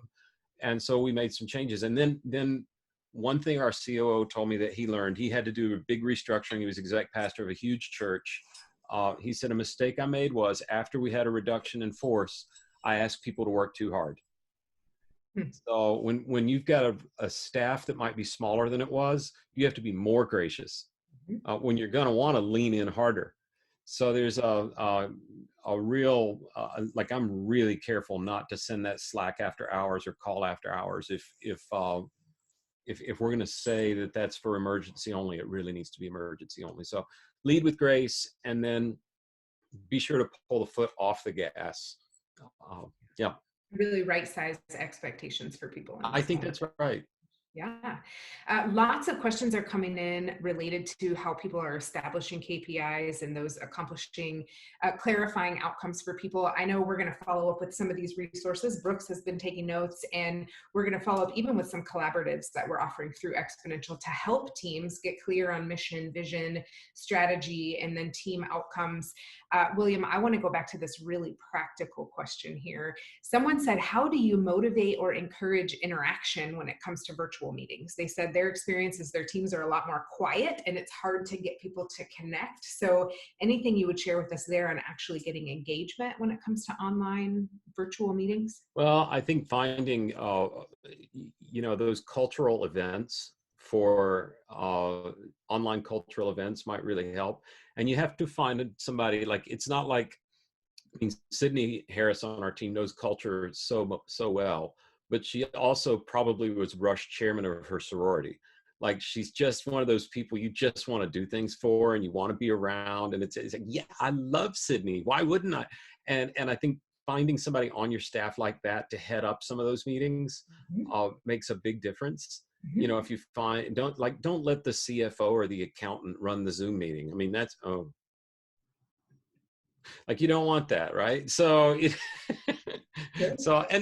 And so we made some changes. And then one thing our COO told me that he learned, he had to do a big restructuring. He was exec pastor of a huge church. He said, a mistake I made was, after we had a reduction in force, I asked people to work too hard. Hmm. So when you've got a staff that might be smaller than it was, you have to be more gracious Mhm. when you're going to want to lean in harder. So there's a real, like, I'm really careful not to send that Slack after hours or call after hours. If we're going to say that that's for emergency only, it really needs to be emergency only. So lead with grace, and then be sure to pull the foot off the gas. Yeah, Really right size expectations for people in I this think moment. that's right. Yeah. Lots of questions are coming in related to how people are establishing KPIs and those accomplishing, clarifying outcomes for people. I know we're going to follow up with some of these resources. Brooks has been taking notes, and we're going to follow up even with some collaboratives that we're offering through Exponential to help teams get clear on mission, vision, strategy, and then team outcomes. William, I want to go back to this really practical question here. Someone said, how do you motivate or encourage interaction when it comes to virtual meetings? They said their experience is their teams are a lot more quiet and it's hard to get people to connect. So anything you would share with us there on actually getting engagement when it comes to online virtual meetings? Well, I think finding, those cultural events for online cultural events might really help. And you have to find somebody like, it's not like, I mean, Sydney Harris on our team knows culture so well, but she also probably was Rush chairman of her sorority. Like she's just one of those people you just want to do things for and you want to be around. And it's like, yeah, I love Sydney. Why wouldn't I? And I think finding somebody on your staff like that to head up some of those meetings Mhm. makes a big difference. You Mhm. know, if you find don't let the CFO or the accountant run the Zoom meeting. I mean, that's like you don't want that, right? So and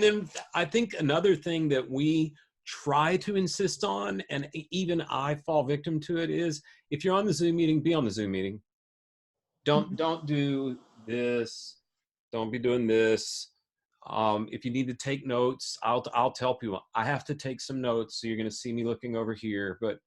then I think another thing that we try to insist on, and even I fall victim to it, is if you're on the Zoom meeting, be on the Zoom meeting. Don't do this. Don't be doing this. If you need to take notes, I'll tell people I have to take some notes, so you're going to see me looking over here. But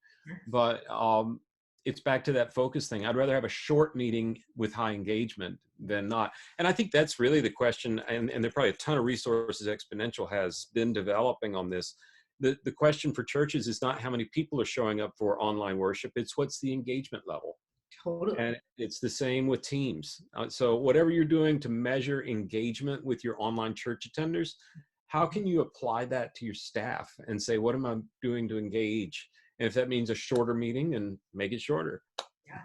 it's back to that focus thing. I'd rather have a short meeting with high engagement than not. And I think that's really the question. And there are probably a ton of resources Exponential has been developing on this. The question for churches is not how many people are showing up for online worship. It's what's the engagement level. Totally. And it's the same with teams. So whatever you're doing to measure engagement with your online church attenders, how can you apply that to your staff and say, what am I doing to engage? And if that means a shorter meeting, and make it shorter. Yeah,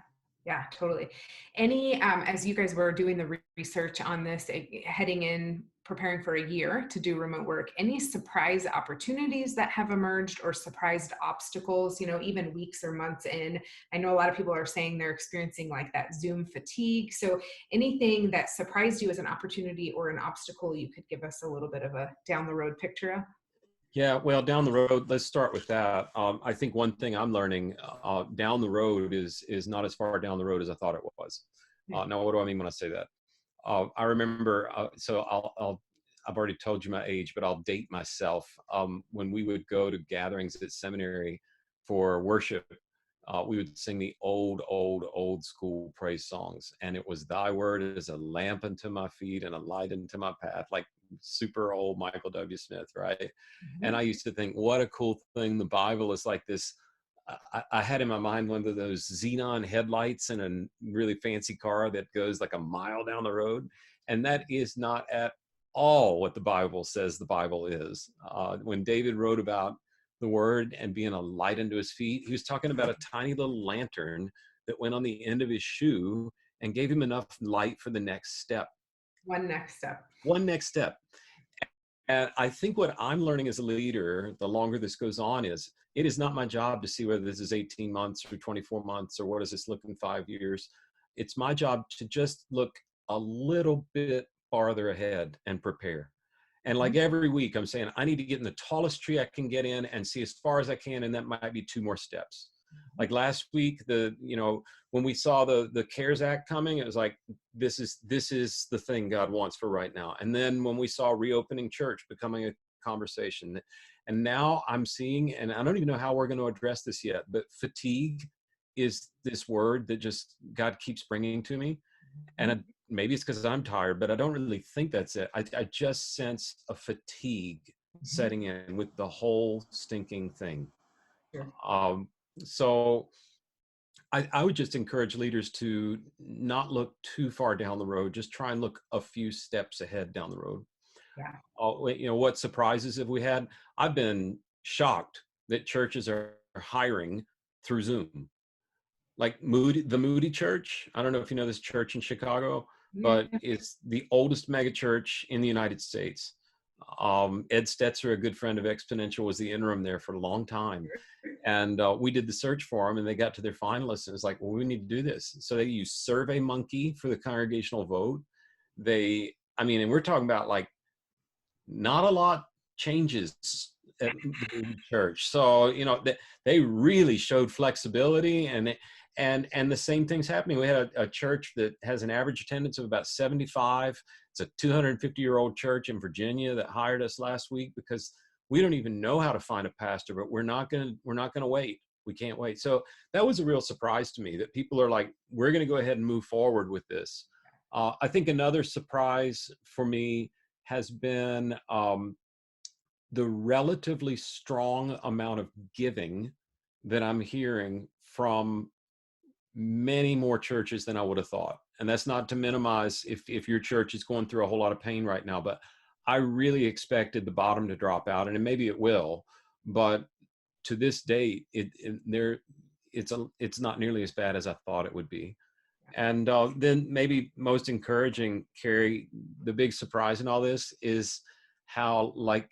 yeah, totally. Any, as you guys were doing the research on this, heading in, preparing for a year to do remote work, any surprise opportunities that have emerged or surprised obstacles, even weeks or months in? I know a lot of people are saying they're experiencing like that Zoom fatigue. So anything that surprised you as an opportunity or an obstacle, you could give us a little bit of a down the road picture of? Yeah, well, down the road, let's start with that. I think one thing I'm learning down the road is not as far down the road as I thought it was. Now, what do I mean when I say that? I remember, I've already told you my age, but I'll date myself. When we would go to gatherings at seminary for worship, we would sing the old school praise songs. And it was thy word is a lamp unto my feet and a light unto my path, like super old Michael W. Smith, right? And Mhm. I used to think, what a cool thing. The Bible is like this. I had in my mind one of those xenon headlights in a really fancy car that goes like a mile down the road. And that is not at all what the Bible says the Bible is. When David wrote about the word and being a light unto his feet, he was talking about a tiny little lantern that went on the end of his shoe and gave him enough light for the next step. One next step. One next step. And I think what I'm learning as a leader, the longer this goes on, is it is not my job to see whether this is 18 months or 24 months or what does this look in 5 years. It's my job to just look a little bit farther ahead and prepare. And like Mhm. every week, I'm saying I need to get in the tallest tree I can get in and see as far as I can, and that might be 2 more steps. Like last week, when we saw the CARES Act coming, it was like this is the thing God wants for right now. And then when we saw reopening church becoming a conversation, and now I'm seeing, and I don't even know how we're going to address this yet, but fatigue is this word that just God keeps bringing to me. And Mhm. maybe it's because I'm tired, but I don't really think that's it. I just sense a fatigue Mhm. setting in with the whole stinking thing. Sure. Um, so I would just encourage leaders to not look too far down the road. Just try and look a few steps ahead down the road. Yeah. What surprises have we had? I've been shocked that churches are hiring through Zoom. Like the Moody Church. I don't know if you know this church in Chicago, but Yeah. it's the oldest mega church in the United States. Ed Stetzer, a good friend of Exponential, was the interim there for a long time. And we did the search for them, and they got to their finalists, and it's like, well, we need to do this. So they used SurveyMonkey for the congregational vote. I mean, and we're talking about like not a lot changes at the church. So, they really showed flexibility, and the same thing's happening. We had a church that has an average attendance of about 75. It's a 250-year-old church in Virginia that hired us last week because we don't even know how to find a pastor, but we're not going to wait. We can't wait. So that was a real surprise to me that people are like, we're going to go ahead and move forward with this. I think another surprise for me has been the relatively strong amount of giving that I'm hearing from many more churches than I would have thought. And that's not to minimize if your church is going through a whole lot of pain right now, but I really expected the bottom to drop out, and maybe it will, but to this date, it's not nearly as bad as I thought it would be. And then maybe most encouraging, Carrie, the big surprise in all this is how like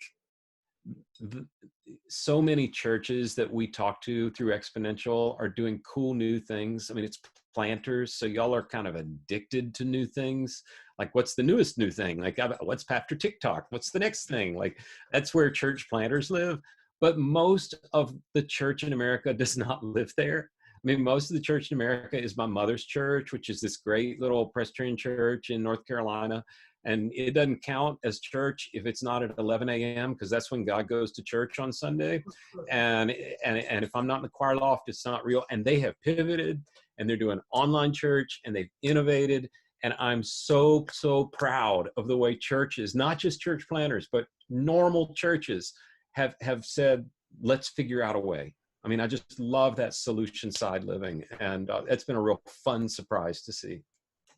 so many churches that we talk to through Exponential are doing cool new things. I mean, it's planters, so y'all are kind of addicted to new things. Like, what's the newest new thing? Like, what's after TikTok? What's the next thing? Like, that's where church planters live. But most of the church in America does not live there. I mean, most of the church in America is my mother's church, which is this great little Presbyterian church in North Carolina. And it doesn't count as church if it's not at 11 a.m. because that's when God goes to church on Sunday. And if I'm not in the choir loft, it's not real. And they have pivoted, and they're doing online church, and they've innovated. And I'm so, so proud of the way churches, not just church planners, but normal churches have said, let's figure out a way. I mean, I just love that solution side living. And it's been a real fun surprise to see.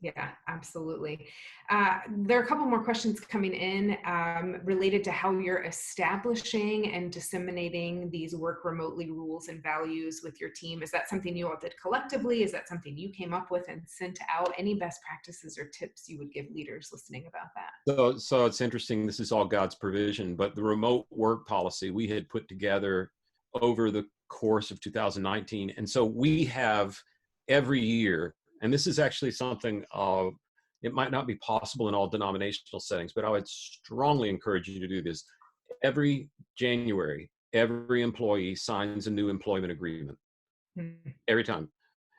Yeah, absolutely. There are a couple more questions coming in related to how you're establishing and disseminating these work remotely rules and values with your team. Is that something you all did collectively? Is that something you came up with and sent out? Any best practices or tips you would give leaders listening about that? So it's interesting. This is all God's provision, but the remote work policy we had put together over the course of 2019. And so we have every year, and this is actually something, it might not be possible in all denominational settings, but I would strongly encourage you to do this. Every January, every employee signs a new employment agreement. Every time.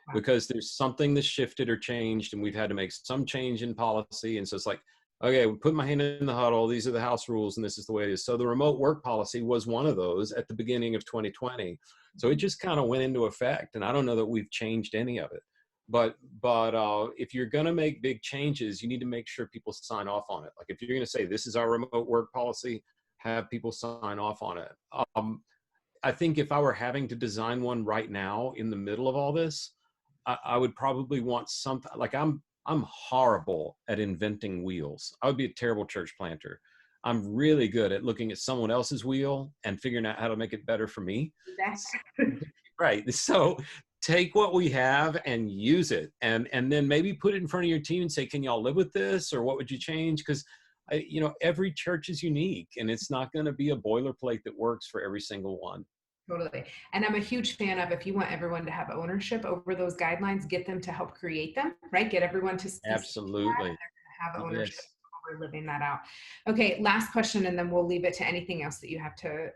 Wow. Because there's something that's shifted or changed, and we've had to make some change in policy. And so it's like, okay, we put my hand in the huddle. These are the house rules, and this is the way it is. So the remote work policy was one of those at the beginning of 2020. So it just kind of went into effect, and I don't know that we've changed any of it. But if you're going to make big changes, you need to make sure people sign off on it. Like if you're going to say this is our remote work policy, have people sign off on it. I think if I were having to design one right now in the middle of all this, I would probably want something like I'm horrible at inventing wheels. I would be a terrible church planter. I'm really good at looking at someone else's wheel and figuring out how to make it better for me. Right. So take what we have and use it, and then maybe put it in front of your team and say, can y'all live with this, or what would you change? Because every church is unique, and it's not going to be a boilerplate that works for every single one. Totally. And I'm a huge fan of, if you want everyone to have ownership over those guidelines, get them to help create them, right? Get everyone to Absolutely. have ownership Yes. over living that out. Okay, last question, and then we'll leave it to anything else that you have to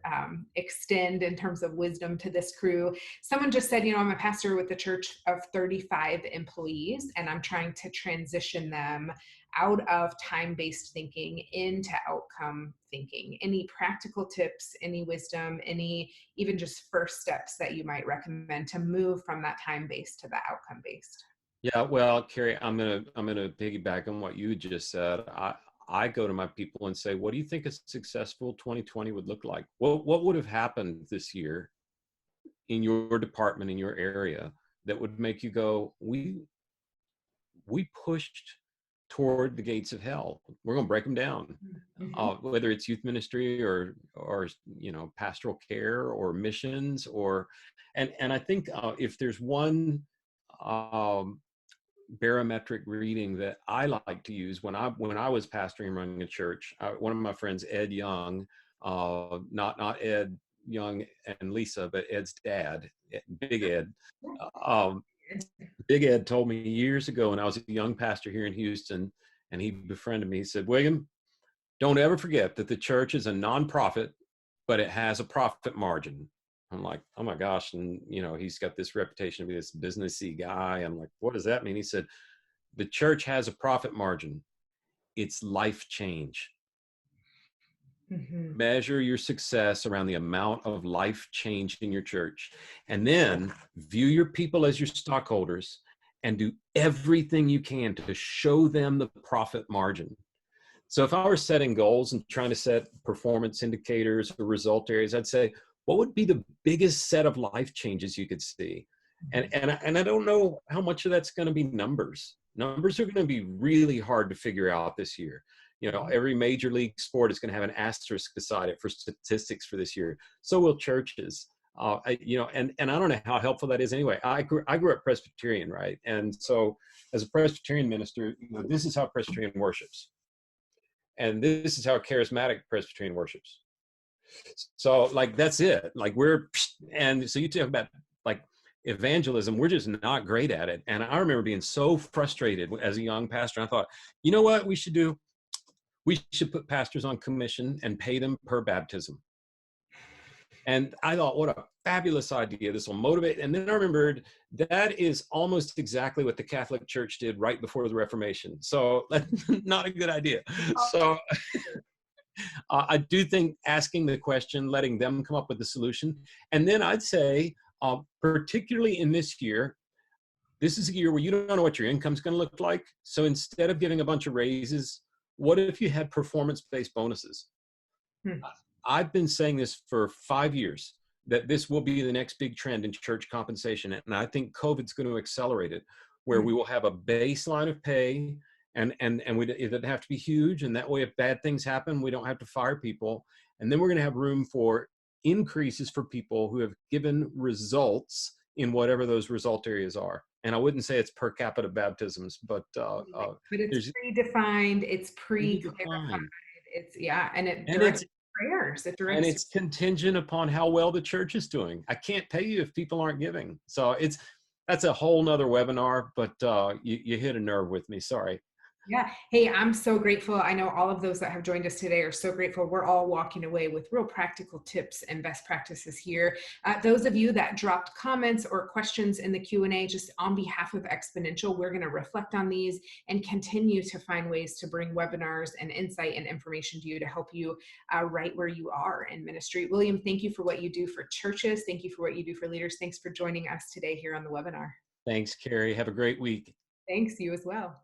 extend in terms of wisdom to this crew. Someone just said, I'm a pastor with a church of 35 employees, and I'm trying to transition them out of time-based thinking into outcome thinking. Any practical tips, any wisdom, any even just first steps that you might recommend to move from that time-based to the outcome-based? Yeah, well, Carrie, I'm gonna piggyback on what you just said. I go to my people and say, what do you think a successful 2020 would look like? What would have happened this year in your department, in your area, that would make you go, we pushed toward the gates of hell. We're going to break them down. Mm-hmm. Whether it's youth ministry or pastoral care or missions, and I think if there's one barometric reading that I like to use when I was pastoring and running a church. One of my friends, Ed Young, not Ed Young and Lisa, but Ed's dad, Big Ed. Um, Big Ed told me years ago when I was a young pastor here in Houston, and he befriended me. He said, "William, don't ever forget that the church is a nonprofit, but it has a profit margin." I'm like, oh my gosh. And, he's got this reputation to be this businessy guy. I'm like, what does that mean? He said, the church has a profit margin. It's life change. Mhm. Measure your success around the amount of life change in your church. And then view your people as your stockholders and do everything you can to show them the profit margin. So if I were setting goals and trying to set performance indicators or result areas, I'd say, what would be the biggest set of life changes you could see? And I don't know how much of that's going to be numbers. Numbers are going to be really hard to figure out this year. Every major league sport is going to have an asterisk beside it for statistics for this year. So will churches. And I don't know how helpful that is anyway. I grew up Presbyterian, right? And so as a Presbyterian minister, this is how Presbyterian worships. And this is how charismatic Presbyterian worships. So like, that's it. Like and so you talk about like evangelism, we're just not great at it. And I remember being so frustrated as a young pastor. I thought, you know what we should do? We should put pastors on commission and pay them per baptism. And I thought, what a fabulous idea. This will motivate. And then I remembered that is almost exactly what the Catholic Church did right before the Reformation. So that's not a good idea. So I do think asking the question, letting them come up with the solution. And then I'd say, particularly in this year, this is a year where you don't know what your income's going to look like. So instead of giving a bunch of raises, what if you had performance-based bonuses? Hmm. I've been saying this for 5 years, that this will be the next big trend in church compensation. And I think COVID's going to accelerate it, where we will have a baseline of pay, and it doesn't have to be huge. And that way, if bad things happen, we don't have to fire people. And then we're going to have room for increases for people who have given results in whatever those result areas are. And I wouldn't say it's per capita baptisms, but But it's there's predefined, it's pre-clarified, predefined. yeah, and it And directs it's prayers. It and directs. it's contingent upon how well the church is doing. I can't pay you if people aren't giving. So that's a whole nother webinar, but you hit a nerve with me. Sorry. Yeah. Hey, I'm so grateful. I know all of those that have joined us today are so grateful. We're all walking away with real practical tips and best practices here. Those of you that dropped comments or questions in the Q&A, just on behalf of Exponential, we're going to reflect on these and continue to find ways to bring webinars and insight and information to you to help you right where you are in ministry. William, thank you for what you do for churches. Thank you for what you do for leaders. Thanks for joining us today here on the webinar. Thanks, Carrie. Have a great week. Thanks, you as well.